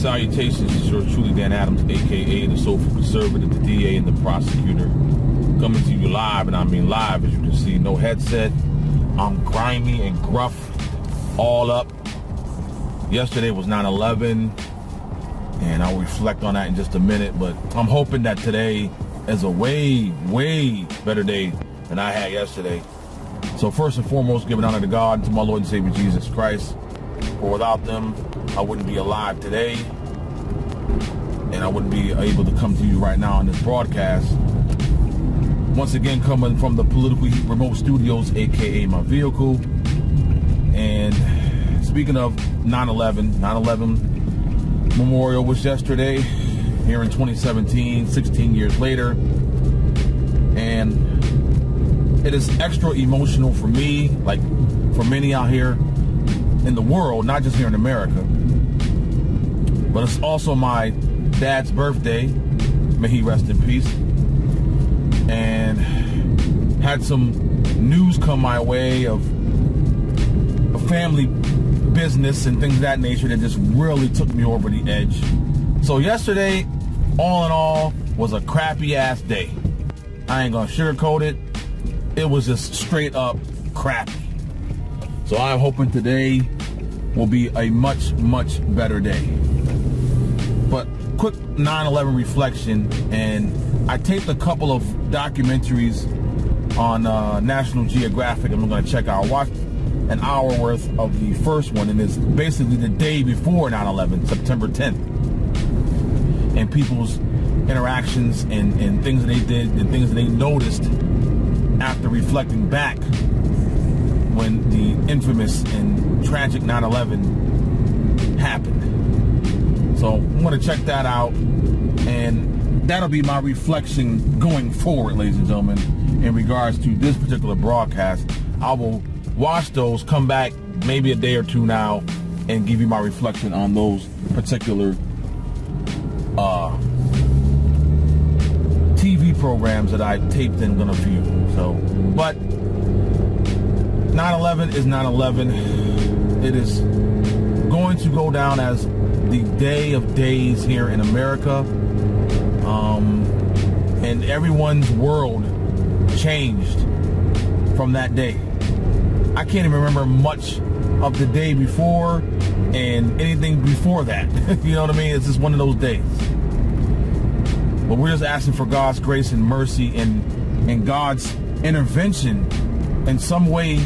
Salutations, it's yours truly, Dan Adams, aka the Soulful Conservative, the DA, and the prosecutor, coming to you live, and I mean live, as you can see. No headset. I'm grimy and gruff, all up. Yesterday was 9/11, and I'll reflect on that in just a minute, but I'm hoping that today is a way better day than I had yesterday. So first and foremost, giving honor to God and to my Lord and Savior Jesus Christ. For without them, I wouldn't be alive today, and I wouldn't be able to come to you right now on this broadcast. Once again, coming from the Political Heat Remote Studios, aka my vehicle. And speaking of 9/11 Memorial was yesterday, here in 2017, 16 years later. And it is extra emotional for me, like for many out here in the world, not just here in America. But it's also my dad's birthday. May he rest in peace. And had some news come my way of a family business and things of that nature that just really took me over the edge. So yesterday, all in all, was a crappy ass day. I ain't gonna sugarcoat it. It was just straight up crappy. So I'm hoping today will be a much better day. But quick 9/11 reflection, and I taped a couple of documentaries on National Geographic. I'm going to check out. I watched an hour worth of the first one, and it's basically the day before 9/11, September 10th, and people's interactions and things that they did and things that they noticed after reflecting back when the infamous and tragic 9/11 happened. So I'm going to check that out, and that'll be my reflection going forward, ladies and gentlemen, in regards to this particular broadcast. I will watch those, come back maybe a day or two now, and give you my reflection on those particular TV programs that I taped and gonna view. So, but 9/11 is 9/11. It is going to go down as the day of days here in America. And everyone's world changed from that day. I can't even remember much of the day before and anything before that. You know what I mean? It's just one of those days. But we're just asking for God's grace and mercy and God's intervention in some way,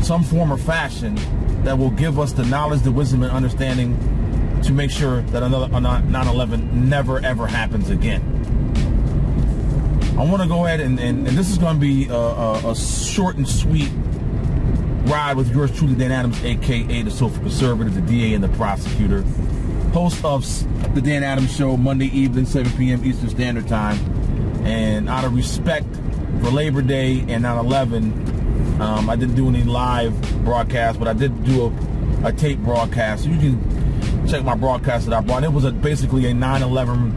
some form or fashion that will give us the knowledge, the wisdom, and understanding to make sure that another 9/11 never ever happens again. I want to go ahead and this is going to be a short and sweet ride with yours truly, Dan Adams, aka the Soulful Conservative, the DA, and the prosecutor, host of the Dan Adams Show, Monday evening, 7 p.m. Eastern Standard Time. And out of respect for Labor Day and 9/11, I didn't do any live broadcast, but I did do a tape broadcast. So you can check my broadcast that I brought. It was basically a 9/11,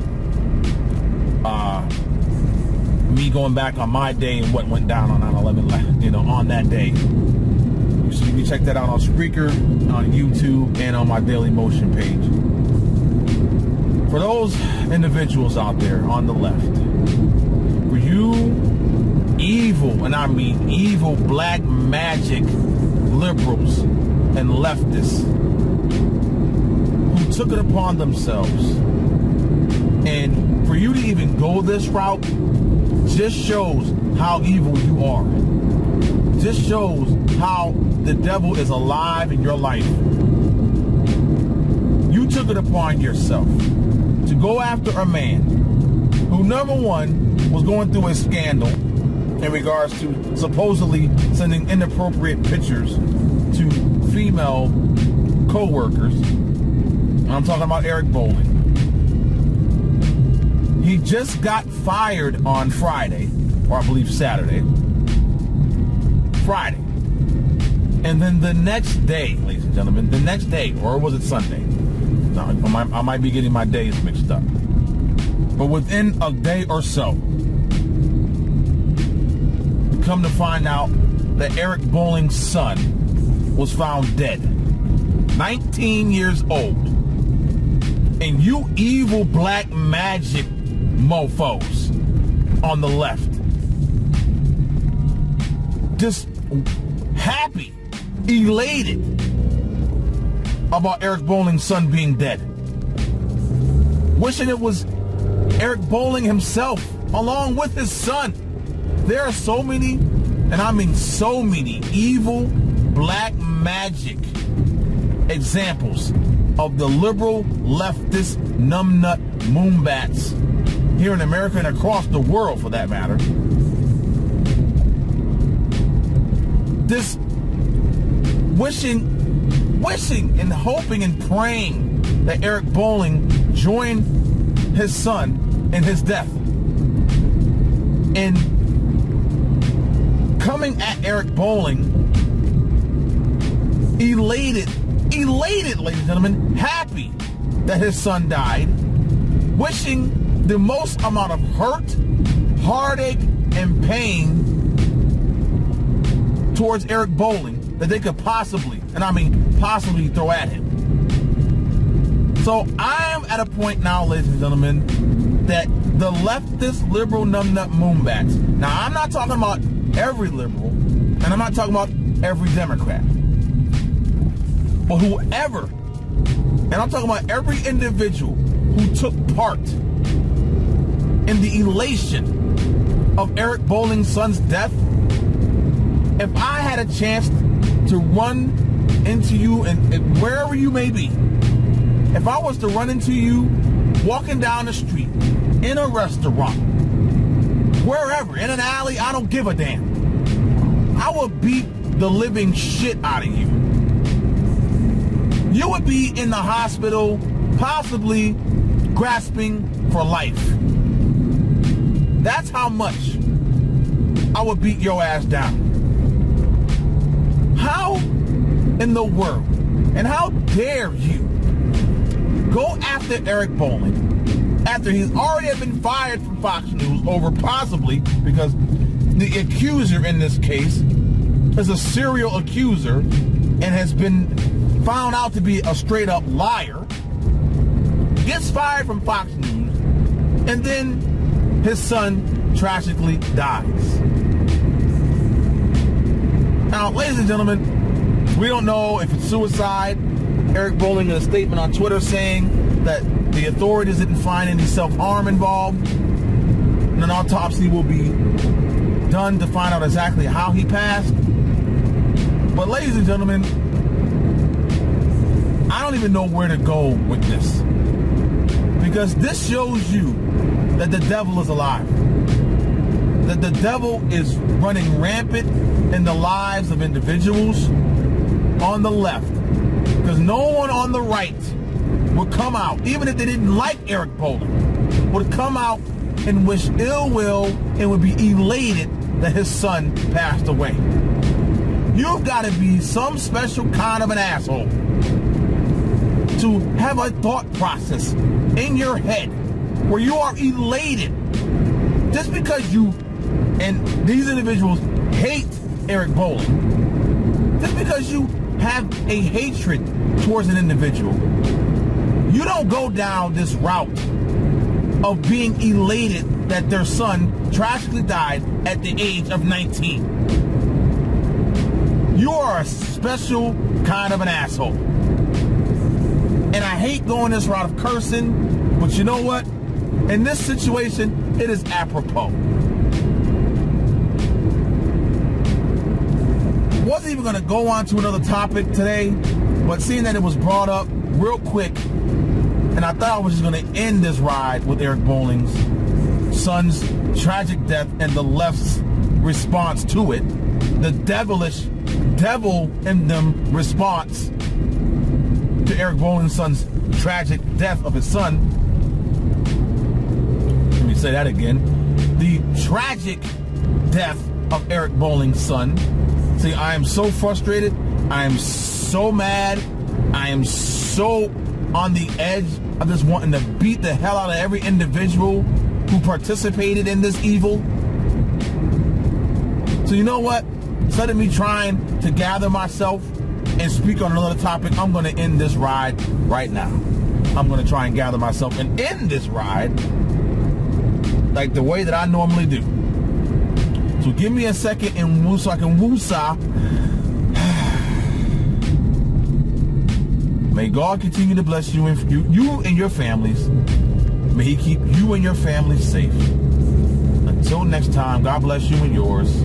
me going back on my day and what went down on 9/11, on that day. So you can check that out on Spreaker, on YouTube, and on my Daily Motion page. For those individuals out there on the left, for you evil, and I mean evil, black magic liberals and leftists who took it upon themselves, and for you to even go this route just shows how evil you are. Just shows how the devil is alive in your life. You took it upon yourself to go after a man who, number one, was going through a scandal in regards to supposedly sending inappropriate pictures to female co-workers. I'm talking about Eric Bolling. He just got fired on Friday, or I believe Saturday. Friday. And then the next day, ladies and gentlemen, the next day, or was it Sunday? No, I might be getting my days mixed up. But within a day or so, come to find out that Eric Bolling's son was found dead. 19 years old. And you evil black magic mofos on the left, just happy, elated about Eric Bolling's son being dead. Wishing it was Eric Bolling himself along with his son. There are so many, and I mean so many, evil black magic examples of the liberal leftist numbnut moonbats here in America and across the world, for that matter. This wishing and hoping and praying that Eric Bolling joined his son in his death. And coming at Eric Bolling, elated, ladies and gentlemen, happy that his son died, wishing the most amount of hurt, heartache, and pain towards Eric Bolling that they could possibly, and I mean possibly, throw at him. So I am at a point now, ladies and gentlemen, that the leftist liberal numbnut moonbats, now I'm not talking about every liberal, and I'm not talking about every Democrat, but whoever, and I'm talking about every individual who took part in the elation of Eric Bolling's son's death. If I had a chance to run into you and wherever you may be, if I was to run into you walking down the street, in a restaurant, wherever, in an alley, I don't give a damn, I would beat the living shit out of you. You would be in the hospital, possibly grasping for life. That's how much I would beat your ass down. How in the world, and how dare you go after Eric Bolling after he's already been fired from Fox News over possibly, because the accuser in this case is a serial accuser and has been found out to be a straight up liar, gets fired from Fox News, and then his son tragically dies. Now, ladies and gentlemen, we don't know if it's suicide. Eric Bolling in a statement on Twitter saying that the authorities didn't find any self-harm involved, and an autopsy will be done to find out exactly how he passed. But ladies and gentlemen, I don't even know where to go with this, because this shows you that the devil is alive, that the devil is running rampant in the lives of individuals on the left, because no one on the right would come out, even if they didn't like Eric Bolling, would come out and wish ill will and would be elated that his son passed away. You've got to be some special kind of an asshole to have a thought process in your head where you are elated just because you and these individuals hate Eric Bolling, just because you have a hatred towards an individual. You don't go down this route of being elated that their son tragically died at the age of 19. You are a special kind of an asshole. And I hate going this route of cursing, but you know what? In this situation, it is apropos. Wasn't even going to go on to another topic today, but seeing that it was brought up real quick, and I thought I was just going to end this ride with Eric Bolling's son's tragic death and the left's response to it, the devilish, devil in them response to Eric Bolling's son's tragic death of his son. Let me say that again. The tragic death of Eric Bolling's son. See, I am so frustrated. I am so mad. I am so on the edge of just wanting to beat the hell out of every individual who participated in this evil. So you know what? Instead of me trying to gather myself and speak on another topic, I'm going to end this ride right now. I'm going to try and gather myself and end this ride like the way that I normally do. So give me a second and so I can woosah. May God continue to bless you and your families. May He keep you and your families safe. Until next time, God bless you and yours.